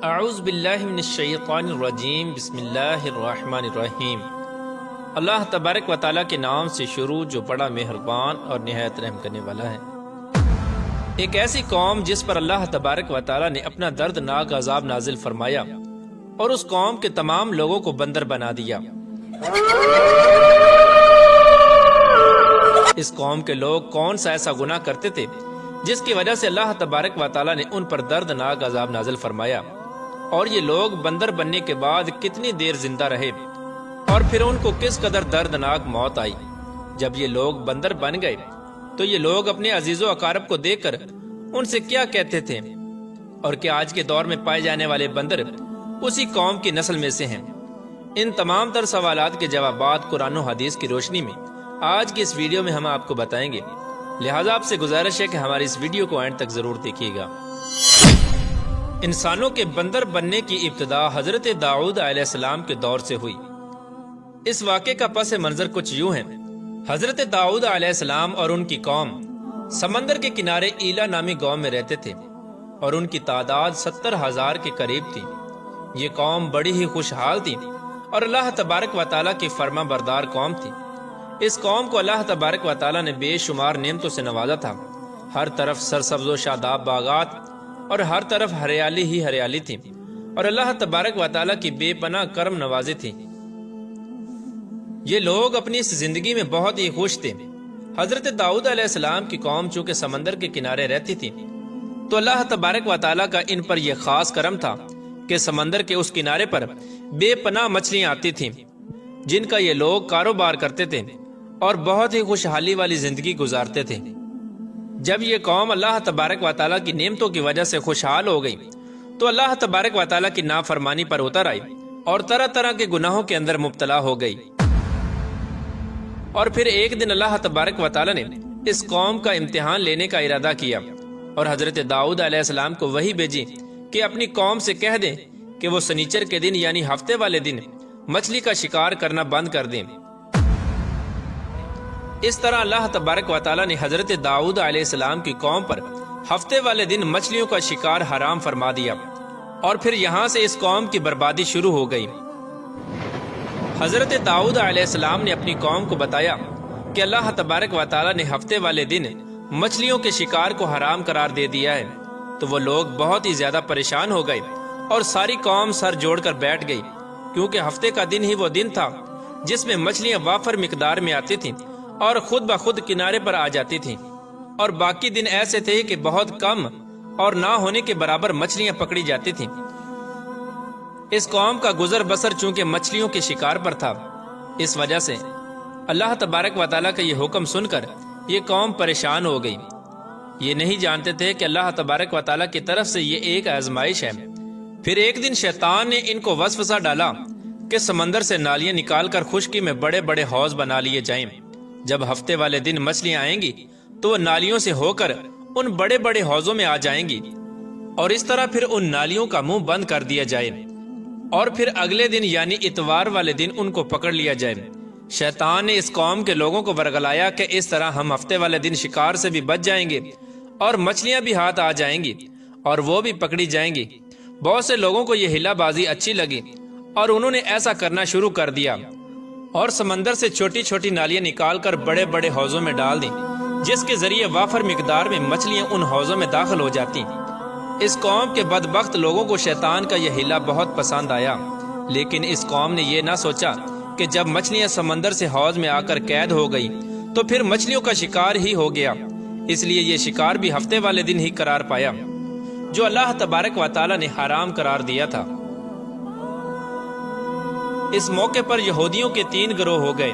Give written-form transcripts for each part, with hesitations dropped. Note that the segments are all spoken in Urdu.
اعوذ باللہ من الشیطان الرجیم بسم اللہ الرحمن الرحیم۔ اللہ تبارک و تعالیٰ کے نام سے شروع جو بڑا مہربان اور نہایت رحم کرنے والا ہے۔ ایک ایسی قوم جس پر اللہ تبارک و تعالیٰ نے اپنا دردناک عذاب نازل فرمایا اور اس قوم کے تمام لوگوں کو بندر بنا دیا۔ اس قوم کے لوگ کون سا ایسا گناہ کرتے تھے جس کی وجہ سے اللہ تبارک و تعالیٰ نے ان پر دردناک عذاب نازل فرمایا، اور یہ لوگ بندر بننے کے بعد کتنی دیر زندہ رہے اور پھر ان کو کس قدر دردناک موت آئی۔ جب یہ لوگ بندر بن گئے تو یہ لوگ اپنے عزیز و اقارب کو دیکھ کر ان سے کیا کہتے تھے، اور کیا آج کے دور میں پائے جانے والے بندر اسی قوم کی نسل میں سے ہیں؟ ان تمام تر سوالات کے جوابات قرآن و حدیث کی روشنی میں آج کی اس ویڈیو میں ہم آپ کو بتائیں گے، لہٰذا آپ سے گزارش ہے کہ ہماری اس ویڈیو کو اینڈ تک ضرور دیکھیے گا۔ انسانوں کے بندر بننے کی ابتدا حضرت داؤد علیہ السلام کے دور سے ہوئی۔ اس واقعے کا پس منظر کچھ یوں ہے۔ حضرت داؤد علیہ السلام اور ان کی قوم سمندر کے کنارے ایلا نامی گاؤں میں رہتے تھے، اور ان کی تعداد 70,000 کے قریب تھی۔ یہ قوم بڑی ہی خوشحال تھی اور اللہ تبارک و تعالیٰ کی فرما بردار قوم تھی۔ اس قوم کو اللہ تبارک و تعالیٰ نے بے شمار نعمتوں سے نوازا تھا۔ ہر طرف سرسبز و شاداب باغات اور ہر طرف ہریالی ہی ہریالی تھی، اور اللہ تبارک و تعالیٰ کی بے پناہ کرم نوازی تھی۔ یہ لوگ اپنی اس زندگی میں بہت ہی خوش تھے۔ حضرت داؤد علیہ السلام کی قوم چونکہ سمندر کے کنارے رہتی تھی تو اللہ تبارک و تعالیٰ کا ان پر یہ خاص کرم تھا کہ سمندر کے اس کنارے پر بے پناہ مچھلیاں آتی تھیں جن کا یہ لوگ کاروبار کرتے تھے اور بہت ہی خوشحالی والی زندگی گزارتے تھے۔ جب یہ قوم اللہ تبارک و تعالیٰ کی نعمتوں کی وجہ سے خوشحال ہو گئی تو اللہ تبارک و تعالیٰ کی نافرمانی پر اتر آئی اور طرح طرح کے گناہوں کے اندر مبتلا ہو گئی۔ اور پھر ایک دن اللہ تبارک و تعالیٰ نے اس قوم کا امتحان لینے کا ارادہ کیا اور حضرت داؤد علیہ السلام کو وحی بھیجی کہ اپنی قوم سے کہہ دیں کہ وہ سنیچر کے دن یعنی ہفتے والے دن مچھلی کا شکار کرنا بند کر دیں۔ اس طرح اللہ تبارک و تعالیٰ نے حضرت داؤد علیہ السلام کی قوم پر ہفتے والے دن مچھلیوں کا شکار حرام فرما دیا، اور پھر یہاں سے اس قوم کی بربادی شروع ہو گئی۔ حضرت داؤد علیہ السلام نے اپنی قوم کو بتایا کہ اللہ تبارک و تعالیٰ نے ہفتے والے دن مچھلیوں کے شکار کو حرام قرار دے دیا ہے، تو وہ لوگ بہت ہی زیادہ پریشان ہو گئے اور ساری قوم سر جوڑ کر بیٹھ گئی، کیونکہ ہفتے کا دن ہی وہ دن تھا جس میں مچھلیاں وافر مقدار میں آتی تھیں اور خود بخود کنارے پر آ جاتی تھیں، اور باقی دن ایسے تھے کہ بہت کم اور نہ ہونے کے برابر مچھلیاں پکڑی جاتی تھیں۔ اس قوم کا گزر بسر چونکہ مچھلیوں کے شکار پر تھا، اس وجہ سے اللہ تبارک و تعالیٰ کا یہ حکم سن کر یہ قوم پریشان ہو گئی۔ یہ نہیں جانتے تھے کہ اللہ تبارک و تعالیٰ کی طرف سے یہ ایک آزمائش ہے۔ پھر ایک دن شیطان نے ان کو وسوسہ ڈالا کہ سمندر سے نالیاں نکال کر خشکی میں بڑے بڑے حوض بنا لیے جائیں۔ جب ہفتے والے دن مچھلیاں آئیں گی تو وہ نالیوں سے ہو کر ان بڑے بڑے حوضوں میں آ جائیں گی، اور اس طرح پھر ان نالیوں کا منہ بند کر دیا جائے، اور پھر اگلے دن یعنی اتوار والے دن ان کو پکڑ لیا جائے۔ شیطان نے اس قوم کے لوگوں کو ورگلایا کہ اس طرح ہم ہفتے والے دن شکار سے بھی بچ جائیں گے اور مچھلیاں بھی ہاتھ آ جائیں گی اور وہ بھی پکڑی جائیں گی۔ بہت سے لوگوں کو یہ ہلا بازی اچھی لگی اور انہوں نے ایسا کرنا شروع کر دیا اور سمندر سے چھوٹی چھوٹی نالیاں نکال کر بڑے بڑے حوضوں میں ڈال دیں، جس کے ذریعے وافر مقدار میں مچھلیاں ان حوضوں میں داخل ہو جاتی۔ اس قوم کے بدبخت لوگوں کو شیطان کا یہ ہلا بہت پسند آیا، لیکن اس قوم نے یہ نہ سوچا کہ جب مچھلیاں سمندر سے حوض میں آ کر قید ہو گئی تو پھر مچھلیوں کا شکار ہی ہو گیا، اس لیے یہ شکار بھی ہفتے والے دن ہی قرار پایا جو اللہ تبارک و تعالیٰ نے حرام قرار دیا تھا۔ اس موقع پر یہودیوں کے 3 گروہ ہو گئے۔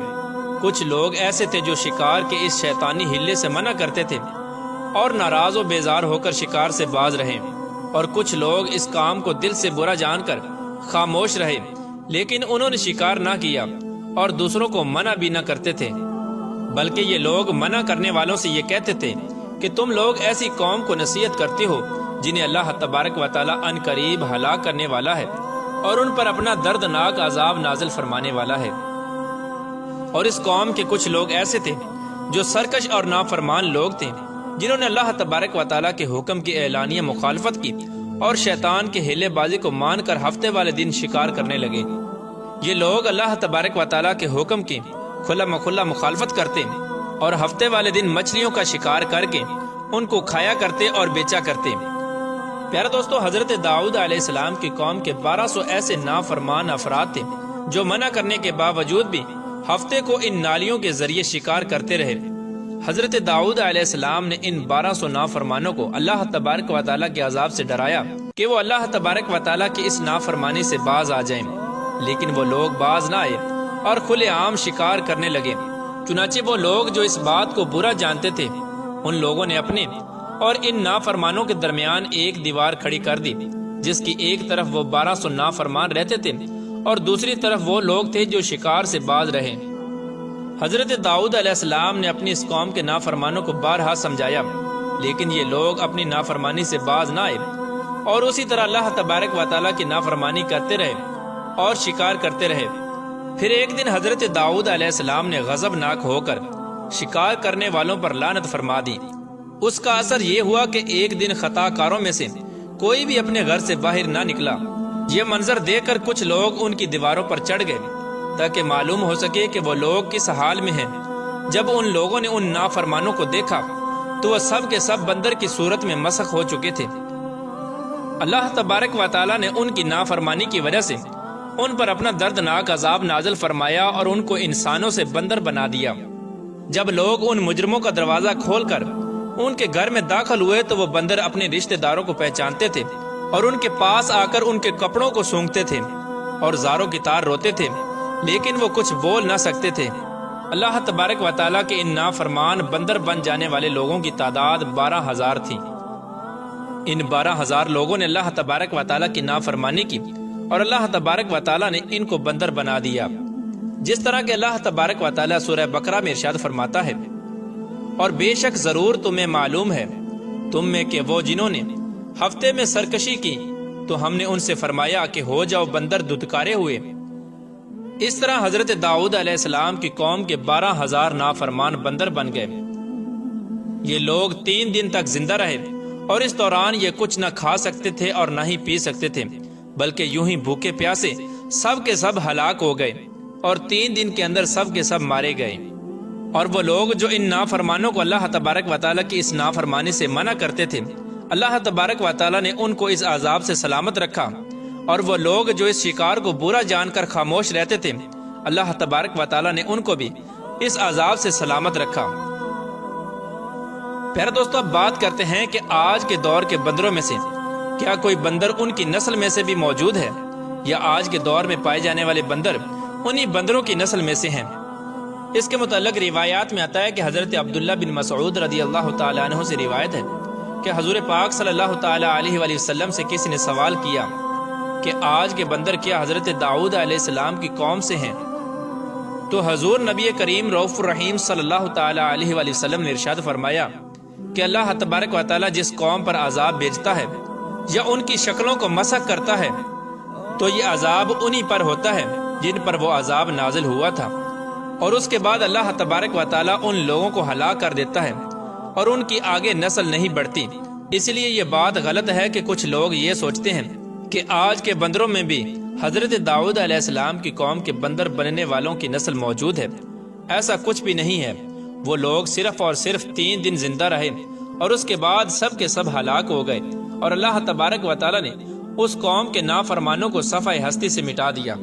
کچھ لوگ ایسے تھے جو شکار کے اس شیطانی ہلے سے منع کرتے تھے اور ناراض و بیزار ہو کر شکار سے باز رہے، اور کچھ لوگ اس کام کو دل سے برا جان کر خاموش رہے، لیکن انہوں نے شکار نہ کیا اور دوسروں کو منع بھی نہ کرتے تھے، بلکہ یہ لوگ منع کرنے والوں سے یہ کہتے تھے کہ تم لوگ ایسی قوم کو نصیحت کرتے ہو جنہیں اللہ تبارک و تعالیٰ ان قریب ہلاک کرنے والا ہے اور ان پر اپنا دردناک عذاب نازل فرمانے والا ہے۔ اور اس قوم کے کچھ لوگ ایسے تھے جو سرکش اور نافرمان لوگ تھے، جنہوں نے اللہ تبارک و تعالیٰ کے حکم کی اعلانیہ مخالفت کی اور شیطان کے ہیلے بازی کو مان کر ہفتے والے دن شکار کرنے لگے۔ یہ لوگ اللہ تبارک و تعالیٰ کے حکم کی کھلا مکھلا مخالفت کرتے اور ہفتے والے دن مچھلیوں کا شکار کر کے ان کو کھایا کرتے اور بیچا کرتے۔ پیارے دوستو، حضرت داؤد علیہ السلام کی قوم کے 1200 ایسے نافرمان افراد تھے جو منع کرنے کے باوجود بھی ہفتے کو ان نالیوں کے ذریعے شکار کرتے رہے۔ حضرت داؤد علیہ السلام نے ان 1200 نافرمانوں کو اللہ تبارک و تعالیٰ کے عذاب سے ڈرایا کہ وہ اللہ تبارک و تعالیٰ کی اس نافرمانی سے باز آ جائیں، لیکن وہ لوگ باز نہ آئے اور کھلے عام شکار کرنے لگے۔ چنانچہ وہ لوگ جو اس بات کو برا جانتے تھے، ان لوگوں نے اپنے اور ان نافرمانوں کے درمیان ایک دیوار کھڑی کر دی، جس کی ایک طرف وہ 1200 نافرمان رہتے تھے اور دوسری طرف وہ لوگ تھے جو شکار سے باز رہے۔ حضرت داؤد علیہ السلام نے اپنی اس قوم کے نافرمانوں کو بارہا سمجھایا، لیکن یہ لوگ اپنی نافرمانی سے باز نہ آئے اور اسی طرح اللہ تبارک و تعالیٰ کی نافرمانی کرتے رہے اور شکار کرتے رہے۔ پھر ایک دن حضرت داؤد علیہ السلام نے غضبناک ہو کر شکار کرنے والوں پر لعنت فرما دی۔ اس کا اثر یہ ہوا کہ ایک دن خطا کاروں میں سے کوئی بھی اپنے گھر سے باہر نہ نکلا۔ یہ منظر دیکھ کر کچھ لوگ ان کی دیواروں پر چڑھ گئے تاکہ معلوم ہو سکے کہ وہ لوگ کس حال میں ہیں۔ جب ان لوگوں نے ان نافرمانوں کو دیکھا تو وہ سب کے سب بندر کی صورت میں مسخ ہو چکے تھے۔ اللہ تبارک و تعالیٰ نے ان کی نافرمانی کی وجہ سے ان پر اپنا دردناک عذاب نازل فرمایا اور ان کو انسانوں سے بندر بنا دیا۔ جب لوگ ان مجرموں کا دروازہ کھول کر ان کے گھر میں داخل ہوئے تو وہ بندر اپنے رشتہ داروں کو پہچانتے تھے اور ان کے پاس آ کر ان کے کپڑوں کو سونگتے تھے اور زاروں کی تار روتے تھے، لیکن وہ کچھ بول نہ سکتے تھے۔ اللہ تبارک و تعالیٰ کے ان نافرمان بندر بن جانے والے لوگوں کی تعداد 12,000 تھی۔ ان 12,000 لوگوں نے اللہ تبارک و تعالیٰ کی نافرمانی کی اور اللہ تبارک و تعالیٰ نے ان کو بندر بنا دیا، جس طرح کہ اللہ تبارک و تعالیٰ سورہ بقرہ میں ارشاد فرماتا ہے، اور بے شک ضرور تمہیں معلوم ہے تم میں کہ وہ جنہوں نے ہفتے میں سرکشی کی تو ہم نے ان سے فرمایا کہ ہو جاؤ بندر دھتکارے ہوئے۔ اس طرح حضرت داؤد علیہ السلام کی قوم کے 12,000 نافرمان بندر بن گئے۔ یہ لوگ 3 دن تک زندہ رہے اور اس دوران یہ کچھ نہ کھا سکتے تھے اور نہ ہی پی سکتے تھے، بلکہ یوں ہی بھوکے پیاسے سب کے سب ہلاک ہو گئے اور 3 دن کے اندر سب کے سب مارے گئے۔ اور وہ لوگ جو ان نافرمانوں کو اللہ تبارک و تعالیٰ کی اس نافرمانی سے منع کرتے تھے، اللہ تبارک و تعالیٰ نے ان کو اس عذاب سے سلامت رکھا، اور وہ لوگ جو اس شکار کو برا جان کر خاموش رہتے تھے، اللہ تبارک و تعالیٰ نے ان کو بھی اس عذاب سے سلامت رکھا۔ پیارے دوستو، اب بات کرتے ہیں کہ آج کے دور کے بندروں میں سے کیا کوئی بندر ان کی نسل میں سے بھی موجود ہے، یا آج کے دور میں پائے جانے والے بندر انہی بندروں کی نسل میں سے ہیں؟ اس کے متعلق روایات میں آتا ہے کہ حضرت عبداللہ بن مسعود رضی اللہ تعالیٰ عنہ سے روایت ہے کہ حضور پاک صلی اللہ تعالیٰ علیہ وآلہ وسلم سے کسی نے سوال کیا کہ آج کے بندر کیا حضرت داؤد علیہ السلام کی قوم سے ہیں؟ تو حضور نبی کریم رؤوف الرحیم صلی اللہ تعالیٰ علیہ وآلہ وسلم نے ارشاد فرمایا کہ اللہ تبارک و تعالیٰ جس قوم پر عذاب بھیجتا ہے یا ان کی شکلوں کو مسخ کرتا ہے تو یہ عذاب انہی پر ہوتا ہے جن پر وہ عذاب نازل ہوا تھا، اور اس کے بعد اللہ تبارک و تعالیٰ ان لوگوں کو ہلاک کر دیتا ہے اور ان کی آگے نسل نہیں بڑھتی۔ اس لیے یہ بات غلط ہے کہ کچھ لوگ یہ سوچتے ہیں کہ آج کے بندروں میں بھی حضرت داؤد علیہ السلام کی قوم کے بندر بننے والوں کی نسل موجود ہے۔ ایسا کچھ بھی نہیں ہے۔ وہ لوگ صرف اور صرف 3 دن زندہ رہے اور اس کے بعد سب کے سب ہلاک ہو گئے، اور اللہ تبارک و تعالیٰ نے اس قوم کے نافرمانوں کو صفحہ ہستی سے مٹا دیا۔